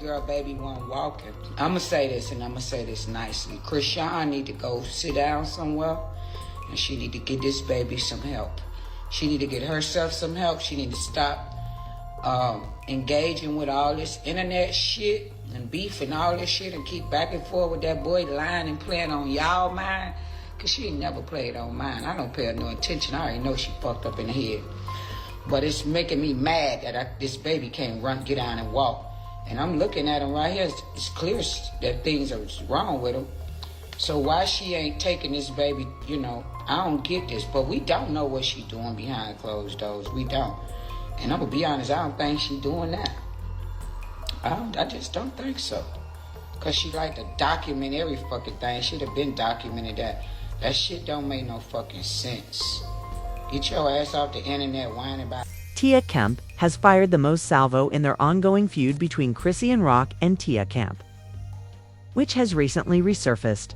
Girl, baby wasn't walking. I'ma say this, and I'ma say this nicely. Chrisean need to go sit down somewhere, and she need to get this baby some help. She need to get herself some help. She need to stop engaging with all this internet shit and beef and all this shit, and keep back and forth with that boy lying and playing on y'all mind. Cause she ain't never played on mine. I don't pay her no attention. I already know she fucked up in the head. But it's making me mad that this baby can't run, get down and walk. And I'm looking at him right here. It's clear that things are wrong with him. So why she ain't taking this baby, I don't get this. But we don't know what she doing behind closed doors. We don't. And I'm going to be honest, I don't think she doing that. I just don't think so. Because she like to document every fucking thing. Should have been documented that. That shit don't make no fucking sense. Get your ass off the internet whining about. Tia Kemp has fired the most salvo in their ongoing feud between Chrisean Rock and Tia Kemp, which has recently resurfaced.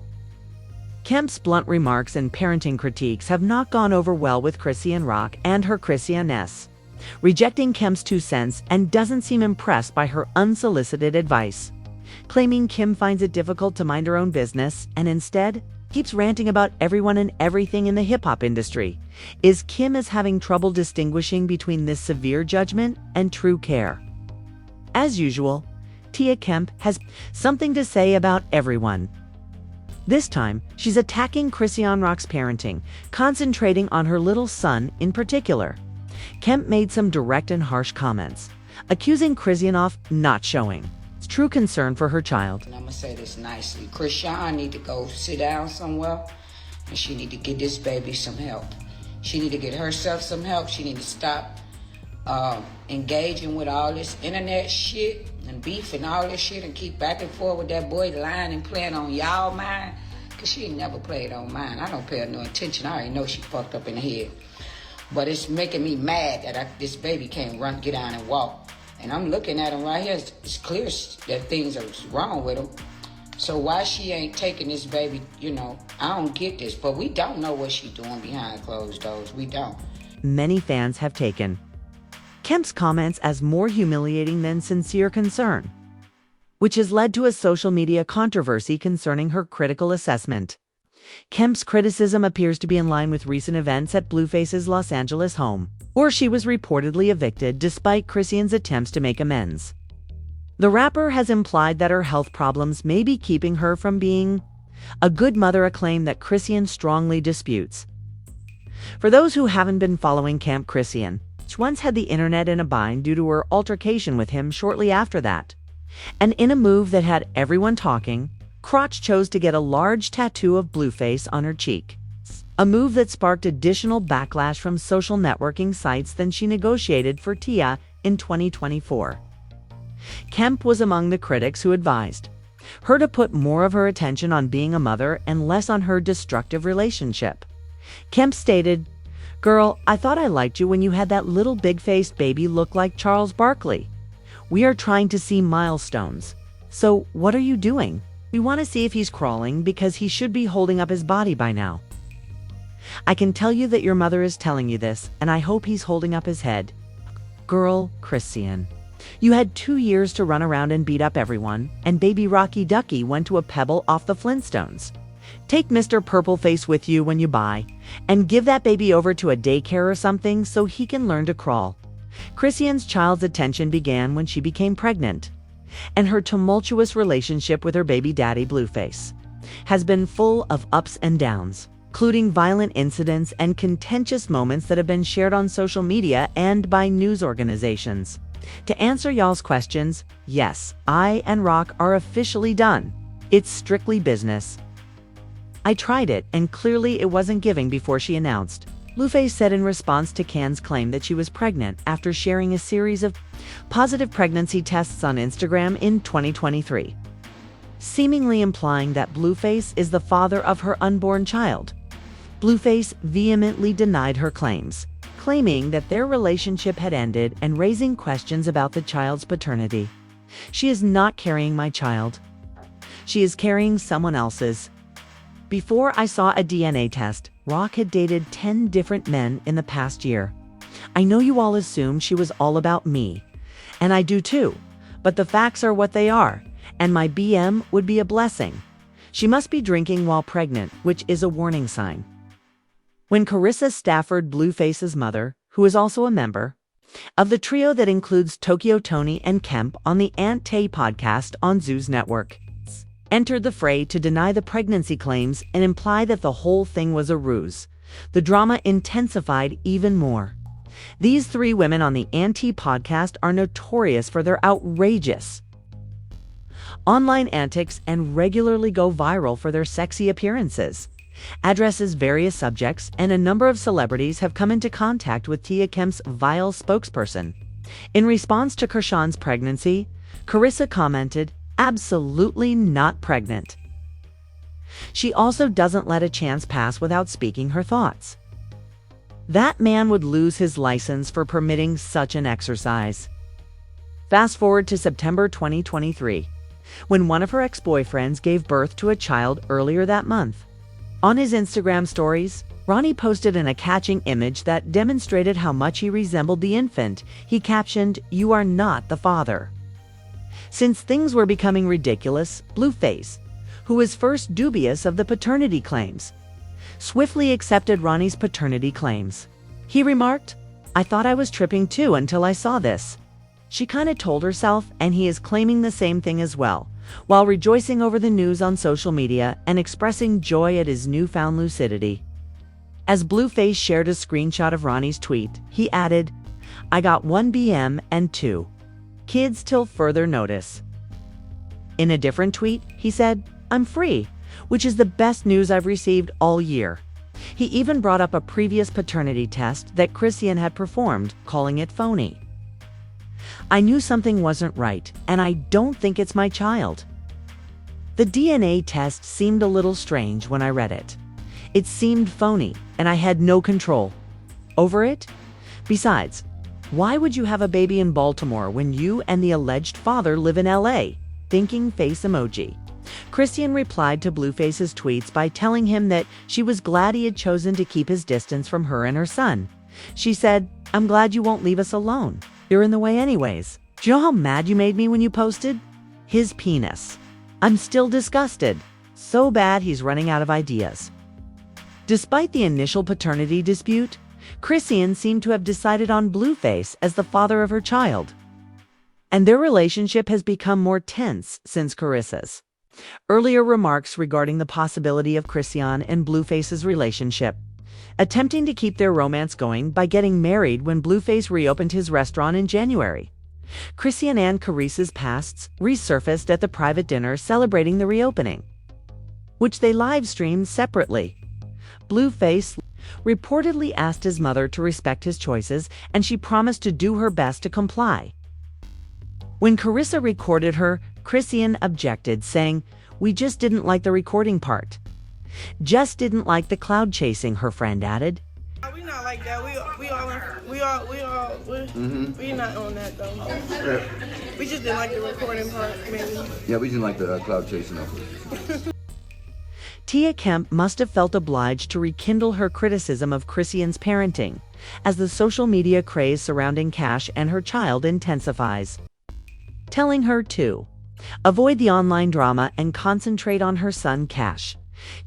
Kemp's blunt remarks and parenting critiques have not gone over well with Chrisean Rock and her Chriseaness, rejecting Kemp's 2 cents and doesn't seem impressed by her unsolicited advice, claiming Kim finds it difficult to mind her own business and instead keeps ranting about everyone and everything in the hip-hop industry. Is Kim is having trouble distinguishing between this severe judgment and true care. As usual, Tia Kemp has something to say about everyone. This time, she's attacking Chrisean Rock's parenting, concentrating on her little son in particular. Kemp made some direct and harsh comments, accusing Chrisean of not showing true concern for her child. And I'm gonna say this nicely. Chrisean need to go sit down somewhere, and she need to get this baby some help. She need to get herself some help. She need to stop engaging with all this internet shit and beef and all this shit, and keep back and forth with that boy lying and playing on y'all mind. Cause she ain't never played on mine. I don't pay her no attention. I already know she fucked up in the head. But it's making me mad that this baby can't run, get down and walk. And I'm looking at him right here. It's clear that things are wrong with him. So why she ain't taking this baby, I don't get this. But we don't know what she doing behind closed doors. We don't. Many fans have taken Kemp's comments as more humiliating than sincere concern, which has led to a social media controversy concerning her critical assessment. Kemp's criticism appears to be in line with recent events at Blueface's Los Angeles home, where she was reportedly evicted despite Chrisean's attempts to make amends. The rapper has implied that her health problems may be keeping her from being a good mother, a claim that Chrisean strongly disputes. For those who haven't been following Kemp, Chrisean once had the internet in a bind due to her altercation with him shortly after that. And in a move that had everyone talking, Crotch chose to get a large tattoo of Blueface on her cheek, a move that sparked additional backlash from social networking sites than she negotiated for Tia in 2024. Kemp was among the critics who advised her to put more of her attention on being a mother and less on her destructive relationship. Kemp stated, "Girl, I thought I liked you when you had that little big-faced baby look like Charles Barkley. We are trying to see milestones. So what are you doing? We want to see if he's crawling because he should be holding up his body by now. I can tell you that your mother is telling you this, and I hope he's holding up his head." Girl, Chrisean, you had 2 years to run around and beat up everyone, and baby Rocky Ducky went to a pebble off the Flintstones. Take Mr. Purpleface with you when you buy, and give that baby over to a daycare or something so he can learn to crawl. Chrisean's child's attention began when she became pregnant, and her tumultuous relationship with her baby daddy Blueface has been full of ups and downs, including violent incidents and contentious moments that have been shared on social media and by news organizations. To answer y'all's questions, yes, I and Rock are officially done. It's strictly business. I tried it, and clearly it wasn't giving before she announced. Blueface said in response to Can's claim that she was pregnant after sharing a series of positive pregnancy tests on Instagram in 2023, seemingly implying that Blueface is the father of her unborn child. Blueface vehemently denied her claims, claiming that their relationship had ended and raising questions about the child's paternity. "She is not carrying my child. She is carrying someone else's." Before I saw a DNA test, Rock had dated 10 different men in the past year. I know you all assumed she was all about me, and I do too, but the facts are what they are, and my BM would be a blessing. She must be drinking while pregnant, which is a warning sign. When Carissa Stafford, Blueface's mother, who is also a member of the trio that includes Tokyo Tony and Kemp on the Aunt Tay podcast on Zeus Network, entered the fray to deny the pregnancy claims and imply that the whole thing was a ruse, the drama intensified even more. These three women on the Aunt Tay podcast are notorious for their outrageous online antics and regularly go viral for their sexy appearances, addresses various subjects, and a number of celebrities have come into contact with Tia Kemp's vile spokesperson. In response to Chrisean's pregnancy, Carissa commented, "Absolutely not pregnant." She also doesn't let a chance pass without speaking her thoughts. That man would lose his license for permitting such an exercise. Fast forward to September 2023, when one of her ex-boyfriends gave birth to a child earlier that month. On his Instagram stories, Ronnie posted a catching image that demonstrated how much he resembled the infant. He captioned, "You are not the father." Since things were becoming ridiculous, Blueface, who was first dubious of the paternity claims, swiftly accepted Ronnie's paternity claims. He remarked, "I thought I was tripping too until I saw this." She kinda told herself, and he is claiming the same thing as well, while rejoicing over the news on social media and expressing joy at his newfound lucidity. As Blueface shared a screenshot of Ronnie's tweet, he added, "I got 1 BM and 2 kids till further notice." In a different tweet, he said, "I'm free, which is the best news I've received all year." He even brought up a previous paternity test that Chrisean had performed, calling it phony. "I knew something wasn't right, and I don't think it's my child." The DNA test seemed a little strange when I read it. It seemed phony, and I had no control over it. Besides, why would you have a baby in Baltimore when you and the alleged father live in LA? Thinking face emoji. Chrisean replied to Blueface's tweets by telling him that she was glad he had chosen to keep his distance from her and her son. She said, "I'm glad you won't leave us alone. You're in the way anyways. Do you know how mad you made me when you posted? His penis. I'm still disgusted. So bad he's running out of ideas." Despite the initial paternity dispute, Chrisean seemed to have decided on Blueface as the father of her child. And their relationship has become more tense since Carissa's earlier remarks regarding the possibility of Chrisean and Blueface's relationship, attempting to keep their romance going by getting married when Blueface reopened his restaurant in January. Chrisean and Carissa's pasts resurfaced at the private dinner celebrating the reopening, which they live-streamed separately. Blueface reportedly asked his mother to respect his choices, and she promised to do her best to comply. When Carissa recorded her, Chrisean objected, saying, "We just didn't like the recording part. Just didn't like the cloud chasing," her friend added. We not like that. We not on that though. Yeah. We just didn't like the recording part, maybe. Yeah, we didn't like the cloud chasing of Tia Kemp must have felt obliged to rekindle her criticism of Chrisean's parenting, as the social media craze surrounding Cash and her child intensifies, telling her to avoid the online drama and concentrate on her son Cash.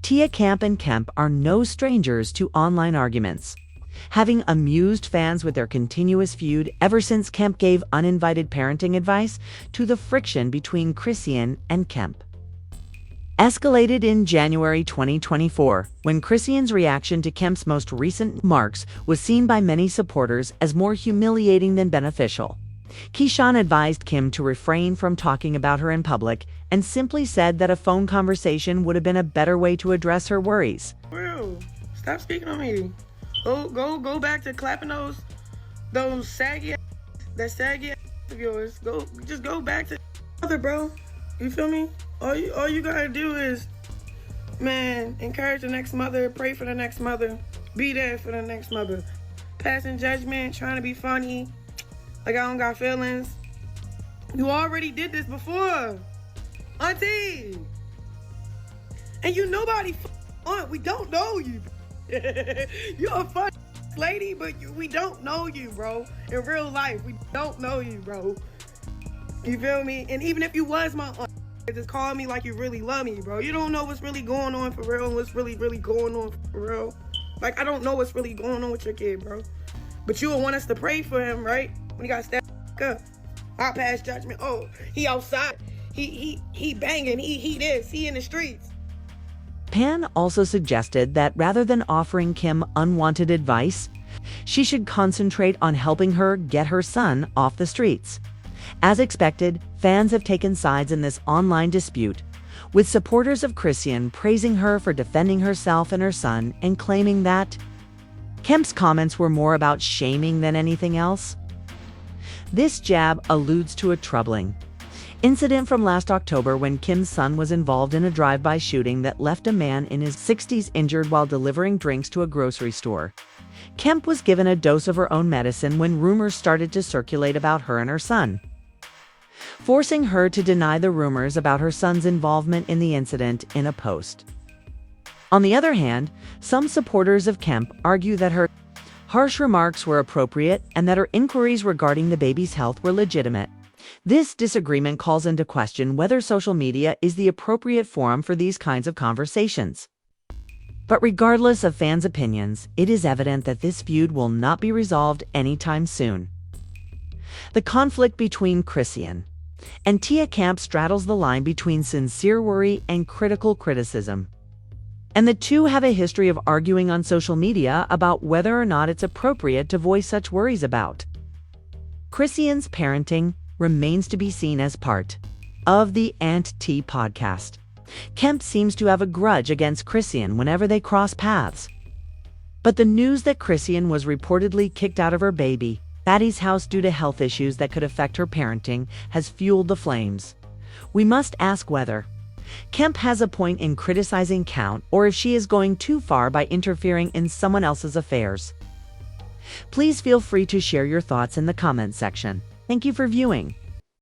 Tia Kemp and Kemp are no strangers to online arguments, having amused fans with their continuous feud ever since Kemp gave uninvited parenting advice to the friction between Chrisean and Kemp escalated in January 2024, when Chrisean's reaction to Kemp's most recent remarks was seen by many supporters as more humiliating than beneficial. Chrisean advised Kim to refrain from talking about her in public and simply said that a phone conversation would have been a better way to address her worries. Bro, stop speaking on me. Go back to clapping those saggy of yours. Just go back to mother, bro. You feel me? All you gotta do is, man, encourage the next mother, pray for the next mother, be there for the next mother. Passing judgment, trying to be funny, like I don't got feelings. You already did this before, auntie. And you nobody aunt. We don't know you. You're a fun lady, but we don't know you, bro. In real life, we don't know you, bro. You feel me? And even if you was my aunt, just call me like you really love me, bro. You don't know what's really going on for real and what's really going on for real. Like, I don't know what's really going on with your kid, bro. But you would want us to pray for him, right? When he got stabbed up. I pass judgment. Oh, he outside. He banging. He this. He in the streets. Pan also suggested that rather than offering Kim unwanted advice, she should concentrate on helping her get her son off the streets. As expected, fans have taken sides in this online dispute, with supporters of Chrisean praising her for defending herself and her son and claiming that Kemp's comments were more about shaming than anything else. This jab alludes to a troubling incident from last October when Kim's son was involved in a drive-by shooting that left a man in his 60s injured while delivering drinks to a grocery store. Kemp was given a dose of her own medicine when rumors started to circulate about her and her son, forcing her to deny the rumors about her son's involvement in the incident in a post. On the other hand, some supporters of Kemp argue that her harsh remarks were appropriate and that her inquiries regarding the baby's health were legitimate. This disagreement calls into question whether social media is the appropriate forum for these kinds of conversations. But regardless of fans' opinions, it is evident that this feud will not be resolved anytime soon. The conflict between Chrisean and Tia Kemp straddles the line between sincere worry and critical criticism. And the two have a history of arguing on social media about whether or not it's appropriate to voice such worries about. Chrisean's parenting remains to be seen as part of the Aunt T podcast. Kemp seems to have a grudge against Chrisean whenever they cross paths. But the news that Chrisean was reportedly kicked out of her baby Patty's house due to health issues that could affect her parenting has fueled the flames. We must ask whether Kemp has a point in criticizing Count or if she is going too far by interfering in someone else's affairs. Please feel free to share your thoughts in the comments section. Thank you for viewing.